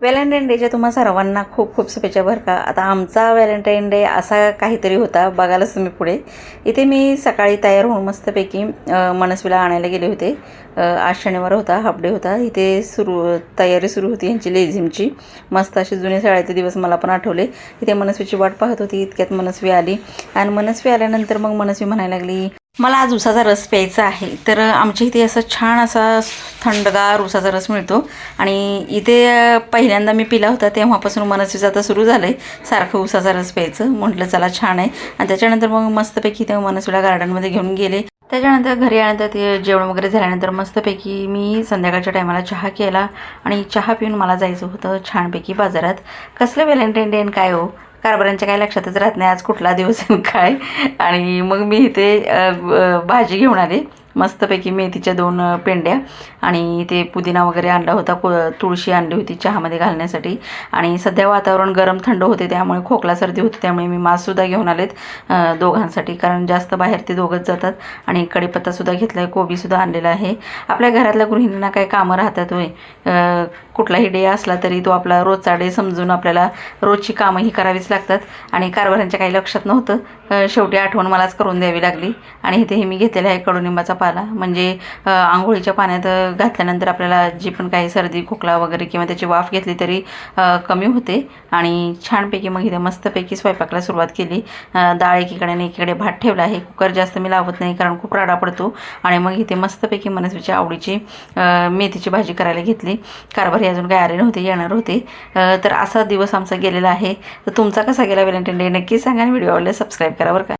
Valentine डेच्या तुम्हा सर्वांना खूप खूप शुभेच्छा बरं का. आता आमचा व्हॅलेंटाईन डे असा काहीतरी होता, बघायलाच तुम्ही पुढे. इथे मी सकाळी तयार होऊन मस्तपैकी मनस्वीला आणायला गेले होते. आज शनिवार होता, हाफ डे होता. इथे तयारी सुरू होती यांची लेझिमची. मस्त असे जुने शाळेचे दिवस मला पण आठवले. इथे मनस्वीची वाट पाहत होती, इतक्यात मनस्वी आली. आणि मनस्वी आल्यानंतर मग मनस्वी म्हणायला लागली, मला आज उसाचा रस प्यायचा आहे. तर आमच्या इथे असं छान असा थंडगार उसाचा रस मिळतो आणि इथे पहिल्यांदा मी पिला होता तेव्हापासून मनस्वीचं आता सुरू झालं आहे सारखं उसाचा रस प्यायचं. म्हटलं चला छान आहे. आणि त्याच्यानंतर मग मस्तपैकी ते मनस्वीला गार्डनमध्ये घेऊन गेले. त्याच्यानंतर घरी आल्यानंतर ते जेवण वगैरे झाल्यानंतर मस्तपैकी मी संध्याकाळच्या टायमाला चहा केला आणि चहा पिऊन मला जायचं होतं छानपैकी बाजारात. कसलं व्हॅलेंटाईन डे काय हो, कारभारांच्या काय लक्षातच राहत नाही आज कुठला दिवस काय. आणि मग मी इथे भाजी घेऊन आले, मस्तपैकी मेथीच्या 2 पेंड्या आणि ते पुदिना वगैरे आणला होता, तुळशी आणली होती चहामध्ये घालण्यासाठी. आणि सध्या वातावरण गरम थंड होते त्यामुळे खोकला सर्दी होते, त्यामुळे मी माससुद्धा घेऊन आलेत दोघांसाठी, कारण जास्त बाहेर ते दोघंच जातात. आणि कढीपत्तासुद्धा घेतला आहे, कोबीसुद्धा आणलेला आहे. आपल्या घरातल्या गृहिणींना काही कामं राहतात होय, कुठलाही डे असला तरी तो आपला रोजचा डे समजून आपल्याला रोजची कामं ही करावीच लागतात. आणि कारभारांच्या काही लक्षात नव्हतं, शेवटी आठवण मलाच करून द्यावी लागली. आणि इथे मी घेतलेला आहे कडुनिंबाचा पाला, म्हणजे आंघोळीच्या पाण्यात घातल्यानंतर आपल्याला जी पण काही सर्दी खोकला वगैरे किंवा त्याची वाफ घेतली तरी कमी होते. आणि छानपैकी मग इथे मस्तपैकी स्वयंपाकाला सुरुवात केली. डाळ एकीकडे आणि एकीकडे भात ठेवला आहे. कुकर जास्त मी लावत नाही कारण खूप राडा पडतो. आणि मग इथे मस्तपैकी मनस्वीच्या आवडीची मेथीची भाजी करायला घेतली. कारभारी अजून काही आले नव्हते, येणार होते. तर असा दिवस आमचा गेलेला आहे. तर तुमचा कसा गेला व्हॅलेंटाईन डे नक्की सांगा आणि व्हिडिओ आवडल्यास सबस्क्राईब करा बरं का.